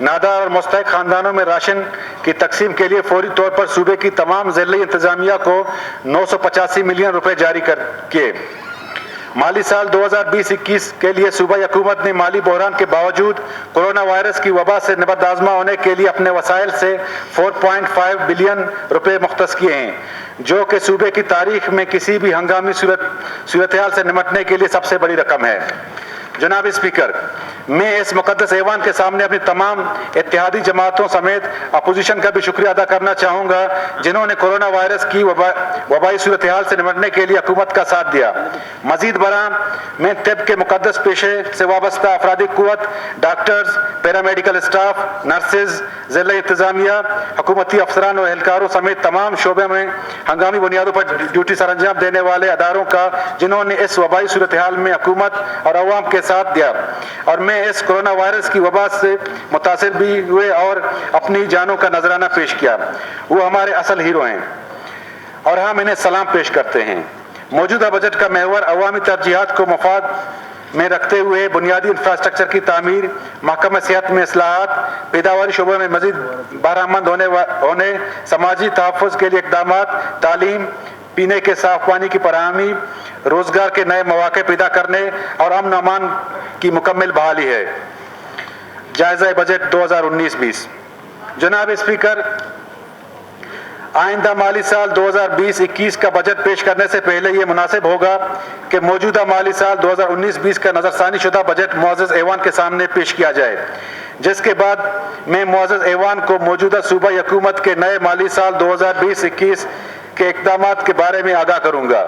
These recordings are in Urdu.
نادار اور مستحق خاندانوں میں راشن کی تقسیم کے لیے فوری طور پر صوبے کی تمام ضلعی انتظامیہ کو 985 ملین روپے جاری کیے۔ مالی سال 2020-21 کے لیے صوبائی حکومت نے مالی بحران کے باوجود کورونا وائرس کی وبا سے نبرد آزما ہونے کے لیے اپنے وسائل سے 4.5 بلین روپے مختص کیے ہیں، جو کہ صوبے کی تاریخ میں کسی بھی ہنگامی صورتحال سے نمٹنے کے لیے سب سے بڑی رقم ہے۔ جناب اسپیکر، میں اس مقدس ایوان کے سامنے اپنی تمام اتحادی جماعتوں سمیت اپوزیشن کا بھی شکریہ ادا کرنا چاہوں گا، جنہوں نے کورونا وائرس کی وبائی صورتحال سے نمٹنے کے لیے حکومت کا ساتھ دیا۔ مزید برآں میں طب کے مقدس پیشے سے وابستہ افرادی قوت، ڈاکٹرز، پیرامیڈیکل اسٹاف، نرسز، ضلعی انتظامیہ، حکومتی افسران اور اہلکاروں سمیت تمام شعبے میں ہنگامی بنیادوں پر ڈیوٹی سر انجام دینے والے اداروں کا، جنہوں نے اس وبائی صورتحال میں حکومت اور عوام کے ساتھ دیا، اور میں اس کورونا وائرس کی وبا سے متاثر بھی ہوئے اور اپنی جانوں کا نذرانہ پیش کیا، وہ ہمارے اصل ہیرو ہیں اور ہم انہیں سلام پیش کرتے ہیں۔ موجودہ بجٹ کا محور عوامی ترجیحات کو مفاد میں رکھتے ہوئے بنیادی انفراسٹرکچر کی تعمیر، محکمہ صحت میں اصلاحات، پیداواری شعبے میں مزید بہرہمند ہونے، سماجی تحفظ کے لیے اقدامات، تعلیم، پینے کے صاف پانی کی فراہمی، روزگار کے نئے مواقع پیدا کرنے اور امن و امان کی مکمل بحالی ہے۔ جائزہ بجٹ 2019-20۔ جناب اسپیکر، آئندہ مالی سال 2020-21 کا بجٹ پیش کرنے سے پہلے یہ مناسب ہوگا کہ موجودہ مالی سال 2019-20 کا نظر ثانی شدہ بجٹ معزز ایوان کے سامنے پیش کیا جائے، جس کے بعد میں معزز ایوان کو موجودہ صوبائی حکومت کے نئے مالی سال 2020-21 کے اقدامات کے بارے میں آگاہ کروں گا۔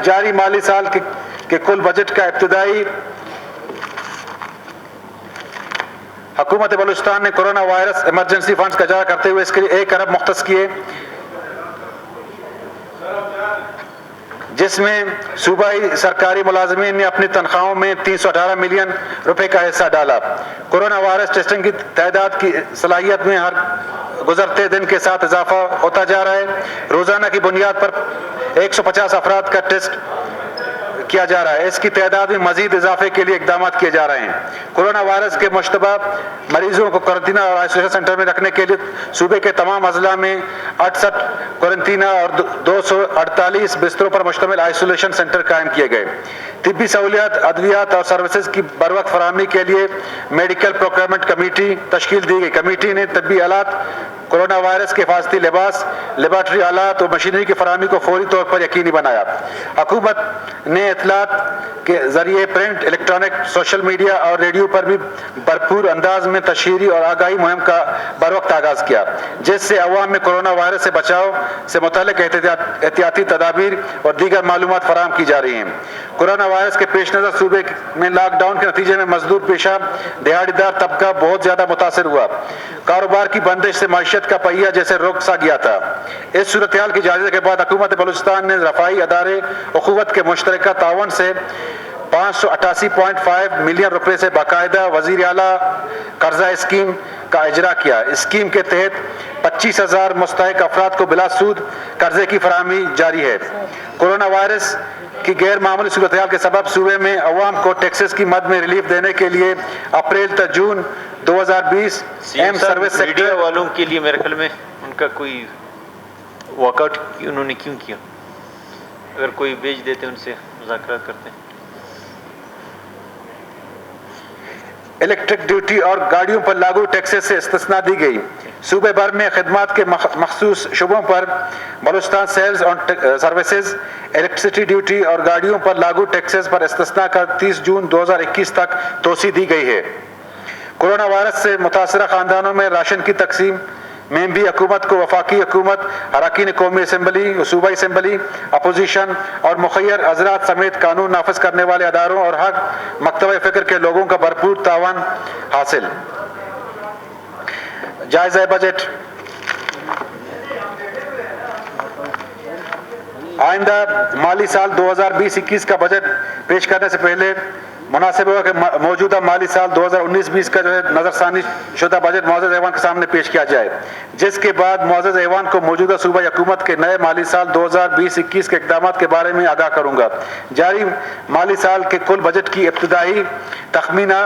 جاری مالی سال کے کل بجٹ کا ابتدائی حکومت بلوچستان نے کورونا وائرس ایمرجنسی فنڈز کا اجرا کرتے ہوئے اس کے لیے 1 ارب مختص کیے، جس میں صوبائی سرکاری ملازمین نے اپنی تنخواہوں میں 318 ملین روپے کا حصہ ڈالا۔ کورونا وائرس ٹیسٹنگ کی تعداد کی صلاحیت میں ہر گزرتے دن کے ساتھ اضافہ ہوتا جا رہا ہے۔ روزانہ کی بنیاد پر 150 افراد کا ٹیسٹ کیا جا رہا ہے۔ اس کی تعداد میں مزید اضافے کے لیے اقدامات کیے جا رہے ہیں۔ کورونا وائرس کے مشتبہ مریضوں کو قرنطینہ اور آئسولیشن سینٹر میں رکھنے کے لیے صوبے کے تمام اضلاع میں 68 قرنطینہ اور 248 بستروں پر مشتمل آئسولیشن سینٹر قائم کیے گئے۔ طبی سہولیات، ادویات اور سروسز کی بروقت فراہمی کے لیے میڈیکل پروکیورمنٹ کمیٹی تشکیل دی گئی۔ کمیٹی نے طبی آلات، کورونا وائرس کے حفاظتی لباس، لیبارٹری آلات اور مشینری کی فراہمی کو فوری طور پر یقینی بنایا۔ حکومت نے اطلاعات کے ذریعے پرنٹ، الیکٹرانک، سوشل میڈیا اور ریڈیو پر بھی بھرپور انداز میں تشہیری اور آگاہی مہم کا بروقت آغاز کیا، جس سے عوام میں کورونا وائرس سے بچاؤ سے متعلق احتیاطی تدابیر اور دیگر معلومات فراہم کی جا رہی ہیں۔ کورونا وائرس کے پیش نظر صوبے میں لاک ڈاؤن کے نتیجے میں مزدور پیشہ دہاڑی دار طبقہ بہت زیادہ متاثر ہوا۔ کاروبار کی بندش سے معیشت کا پہیہ جیسے رک سا گیا تھا۔ اس صورتحال کے جائزے کے بعد حکومت بلوچستان نے رفاہی ادارے اخوت کے مشترکہ تعاون سے 588.5 ملین روپے سے باقاعدہ وزیر اعلیٰ قرضہ اسکیم کا اجرا کیا۔ اسکیم کے تحت 25,000 مستحق افراد کو بلا سود قرضے کی فراہمی جاری ہے۔ کورونا وائرس کی غیر معمولی صورتحال کے سبب صوبے میں عوام کو ٹیکسز کی مد میں ریلیف دینے کے لیے اپریل تا جون 2020 اہم سروس سیکٹر میڈیا والوں کے لیے میرے خیال میں ان کا کوئی واک آؤٹ انہوں نے کیوں کیا؟ اگر کوئی بھیج دیتے ان سے مذاکرات کرتے ہیں۔ الیکٹرک ڈیوٹی اور گاڑیوں پر لاگو ٹیکسز سے استثناء دی گئی۔ صوبے بھر میں خدمات کے مخصوص شعبوں پر بلوچستان سیلز اور سروسز الیکٹریسٹی ڈیوٹی اور گاڑیوں پر لاگو ٹیکسز پر استثناء کا 30 جون 2021 تک توسیع دی گئی ہے۔ کورونا وائرس سے متاثرہ خاندانوں میں راشن کی تقسیم میں بھی حکومت کو وفاقی حکومت، اراکین قومی اسمبلی، صوبائی اسمبلی، اپوزیشن اور مخیر حضرات سمیت قانون نافذ کرنے والے اداروں اور حق مکتبہ فکر کے لوگوں کا بھرپور تعاون حاصل۔ جائزہ بجٹ۔ آئندہ مالی سال 2020-21 کا بجٹ پیش کرنے سے پہلے مناسب ہوگا کہ موجودہ مالی سال 2019-20 کا نظر ثانی شدہ بجٹ معزز ایوان کے سامنے پیش کیا جائے، جس کے بعد معزز ایوان کو موجودہ صوبائی حکومت کے نئے مالی سال 2020-21 کے اقدامات کے بارے میں آگاہ کروں گا۔ جاری مالی سال کے کل بجٹ کی ابتدائی تخمینہ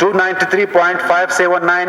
293.579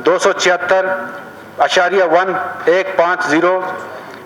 276.150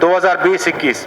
2020-21।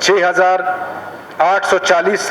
6,840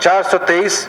423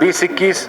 2021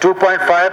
2.5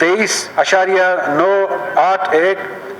23.981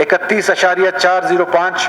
31.405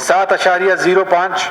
7.05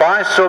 500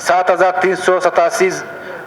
7,387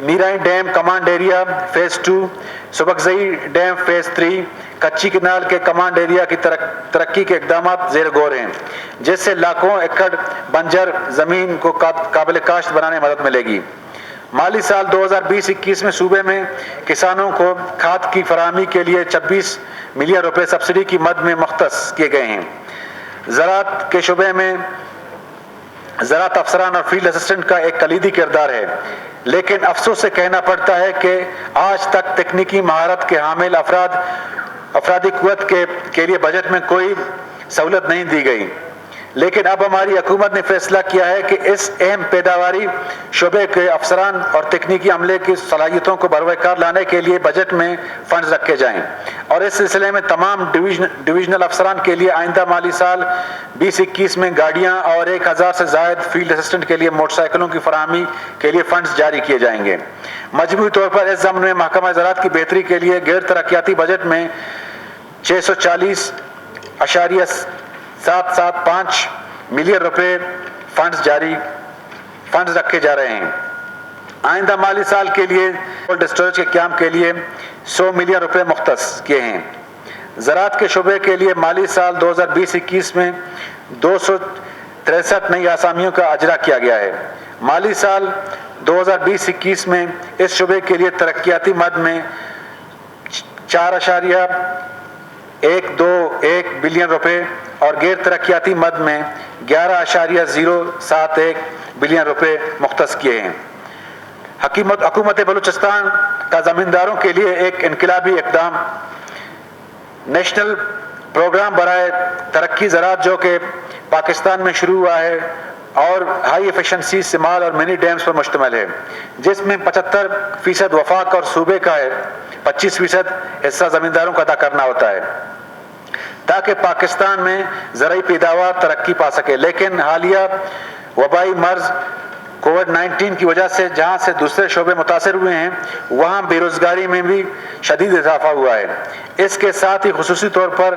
Mirani dam command area phase 2، Sabakzai dam phase 3، Kachhi Kunal کے کمانڈ ایریا کی ترقی کے اقدامات زیر غور ہیں، جس سے لاکھوں ایکڑ بنجر زمین کو قابل کاشت بنانے میں مدد ملے گی۔ مالی سال 2020-21 میں صوبے میں کسانوں کو کھاد کی فراہمی کے لیے 26 ملین روپے سبسڈی کی مد میں مختص کیے گئے ہیں۔ زراعت کے شعبے میں زراعت افسران اور فیلڈ اسسٹنٹ کا ایک کلیدی کردار ہے، لیکن افسوس سے کہنا پڑتا ہے کہ آج تک تکنیکی مہارت کے حامل افرادی قوت کے لیے بجٹ میں کوئی سہولت نہیں دی گئی۔ لیکن اب ہماری حکومت نے فیصلہ کیا ہے کہ اس اہم پیداواری شعبے کے افسران اور تکنیکی عملے کی صلاحیتوں کو بروقار لانے کے لیے بجٹ میں فنڈز رکھے جائیں، اور اس سلسلے میں تمام ڈویژنل افسران کے لیے آئندہ مالی سال 2021 میں گاڑیاں اور 1000 سے زائد فیلڈ اسسٹنٹ کے لیے موٹر سائیکلوں کی فراہمی کے لیے فنڈز جاری کیے جائیں گے۔ مجموعی طور پر اس ضمن میں محکمہ زراعت کی بہتری کے لیے غیر ترقیاتی بجٹ میں 640.775 ملین روپے فنڈز رکھے جا رہے ہیں۔ آئندہ مالی سال کے لیے کولڈ اسٹوریج کے قیام کے لیے 100 ملین روپے مختص کیے ہیں۔ زراعت کے شعبے کے لیے مالی سال 2020-21 میں 263 نئی آسامیوں کا اجرا کیا گیا ہے۔ مالی سال 2020-21 میں اس شعبے کے لیے ترقیاتی مد میں 4.121 بلین روپے اور غیر ترقیاتی مد میں 11.071 بلین روپے مختص کیے ہیں۔ حکومت بلوچستان کا زمینداروں کے لیے ایک انقلابی اقدام نیشنل پروگرام برائے ترقی زراعت جو کہ پاکستان میں شروع ہوا ہے اور ہائی ایفیشنسی سمال اور منی ڈیمز پر مشتمل ہے، جس میں 75% وفاق اور صوبے کا ہے 25% حصہ زمینداروں کو ادا کرنا ہوتا ہے تاکہ پاکستان میں زرعی پیداوار ترقی پا سکے۔ لیکن حالیہ وبائی مرض کووڈ-19 کی وجہ سے جہاں سے دوسرے شعبے متاثر ہوئے ہیں، وہاں بے روزگاری میں بھی شدید اضافہ ہوا ہے۔ اس کے ساتھ ہی خصوصی طور پر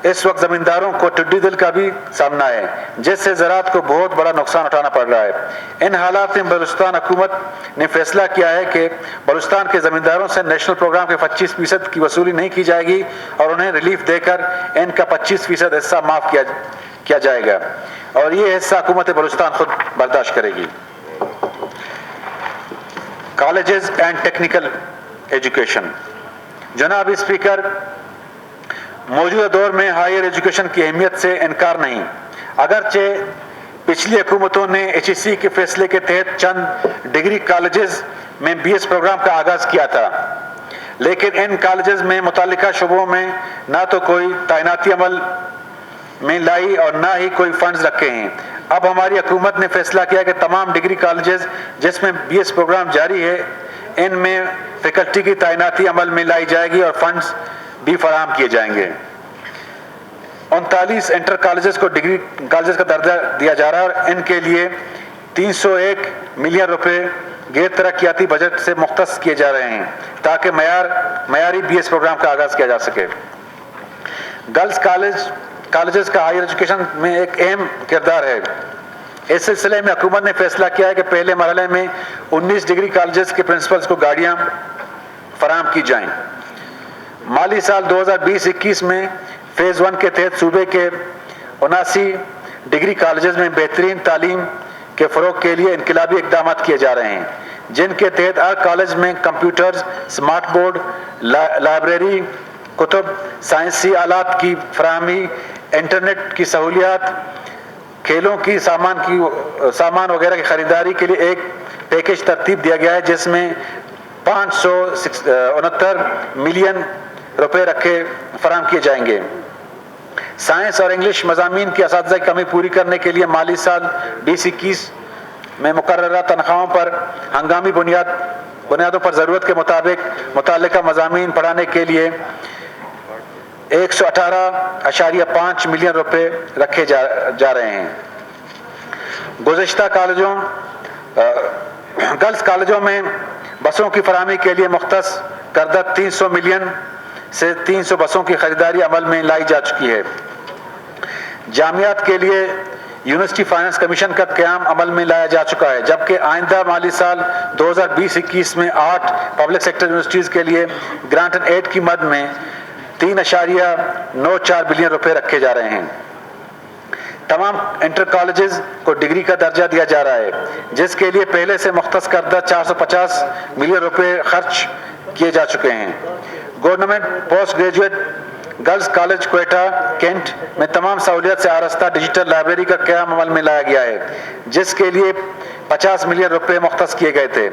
اس وقت زمینداروں کو ٹڈی دل کا بھی سامنا ہے، جس سے زراعت کو بہت بڑا نقصان اٹھانا پڑ رہا ہے۔ ان حالات میں بلوچستان حکومت نے فیصلہ کیا ہے کہ بلوچستان کے زمینداروں سے نیشنل پروگرام کے 25% کی وصولی نہیں کی جائے گی اور انہیں ریلیف دے کر ان کا 25% حصہ معاف کیا جائے گا، اور یہ حصہ حکومت بلوچستان خود برداشت کرے گی۔ Colleges and technical education. جناب اسپیکر، موجودہ دور میں ہائر ایجوکیشن کی اہمیت سے انکار نہیں، اگرچہ پچھلی حکومتوں نے HEC کے فیصلے کے تحت چند ڈگری کالجز میں BS پروگرام کا آغاز کیا تھا، لیکن ان کالجز میں متعلقہ شعبوں میں نہ تو کوئی تعیناتی عمل میں لائی اور نہ ہی کوئی فنڈز رکھے ہیں۔ اب ہماری حکومت نے فیصلہ کیا کہ تمام ڈگری کالجز جس میں BS پروگرام جاری ہے، ان میں فیکلٹی کی تعیناتی عمل میں لائی جائے گی اور فنڈز بھی فراہم کیے جائیں گے۔ 39 انٹر کالجز کو ڈگری کالجز کا درجہ دیا جا رہا ہے اور ان کے لیے 301 ملین روپے غیر ترقیاتی بجٹ سے مختص کیے جا رہے ہیں تاکہ معیاری BS پروگرام کا آغاز کیا جا سکے۔ گرلز کالجز کا ہائر ایجوکیشن میں ایک اہم کردار ہے۔ اس سلسلے میں حکومت نے فیصلہ کیا ہے کہ پہلے مرحلے میں 19 ڈگری کالجز کے پرنسپلز کو گاڑیاں فراہم کی جائیں۔ مالی سال 2020-21 میں فیز 1 کے تحت صوبے کے 79 ڈگری کالجز میں بہترین تعلیم کے فروغ کے لیے انقلابی اقدامات کیے جا رہے ہیں، جن کے تحت ہر کالج میں کمپیوٹرز، سمارٹ بورڈ، لائبریری، کتب، سائنسی آلات کی فراہمی، انٹرنیٹ کی سہولیات، کھیلوں کی سامان وغیرہ کی خریداری کے لیے ایک پیکیج ترتیب دیا گیا ہے جس میں 569 ملین روپے فراہم کیے جائیں گے۔ سائنس اور انگلش مضامین کی اساتذہ کی کمی پوری کرنے کے لیے مالی سال 2021 میں مقررہ تنخواہوں پر ہنگامی بنیادوں پر ضرورت کے مطابق متعلقہ مضامین پڑھانے کے لیے 118.5 ملین روپے رکھے جا رہے ہیں۔ گزشتہ گرلز کالجوں میں بسوں کی فراہمی کے لیے مختص کردہ 300 ملین سے 300 بسوں کی خریداری عمل میں لائی جا چکی ہے۔ جامعات کے لیے یونیورسٹی فائنانس کمیشن کا قیام عمل میں لایا جا چکا ہے، جبکہ آئندہ مالی سال 2020-21 میں 8 پبلک سیکٹر یونیورسٹیز کے لیے گرانٹ اینڈ ایڈ کی مد میں 3.94 بلین روپے رکھے جا رہے ہیں۔ تمام انٹر کالجز کو ڈگری کا درجہ دیا جا رہا ہے، جس کے لیے پہلے سے مختص کردہ 450 ملین روپے خرچ کیے جا چکے ہیں۔ Government post graduate girls college Quetta cantt میں تمام سہولیات سے آراستہ ڈیجیٹل لائبریری کا قیام عمل میں لایا گیا ہے، جس کے لیے 50 ملین روپے مختص کیے گئے تھے۔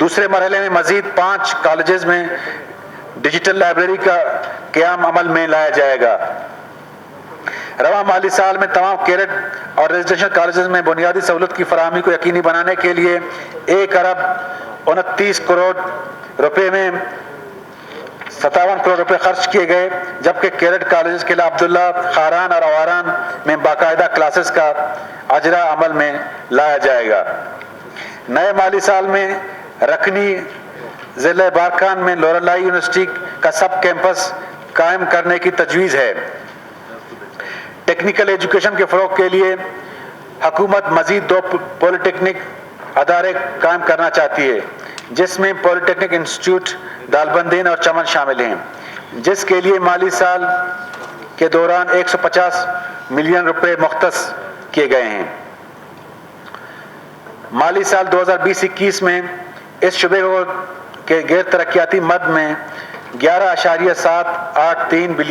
دوسرے مرحلے میں مزید 5 کالجز میں ڈیجیٹل لائبریری کا قیام عمل میں لایا جائے گا۔ رواں مالی سال میں تمام کیڈٹ اور ریزیڈینشل کالجز میں بنیادی سہولت کی فراہمی کو یقینی بنانے کے لیے 1 ارب 29 کروڑ روپے میں 57 کروڑ روپے خرچ کیے گئے، جبکہ کیڈٹ کالجز کے لیے عبداللہ، خاران اور اواران میں باقاعدہ کلاسز کا اجرا عمل میں لایا جائے گا۔ نئے مالی سال میں رکنی ضلع بارکھان میں لورالائی یونیورسٹی کا سب کیمپس قائم کرنے کی تجویز ہے۔ ٹیکنیکل ایجوکیشن کے فروغ کے لیے حکومت مزید 2 پولی ٹیکنک ادارے قائم کرنا چاہتی ہے، جس میں پولی ٹیکنک انسٹیٹیوٹ دالبندین اور چمن شامل ہیں، جس کے لیے مالی سال کے دوران 150 ملین روپے مختص کیے گئے ہیں۔ مالی سال 2020-21 میں اس شعبے کے غیر ترقیاتی مد میں 11.783 بلین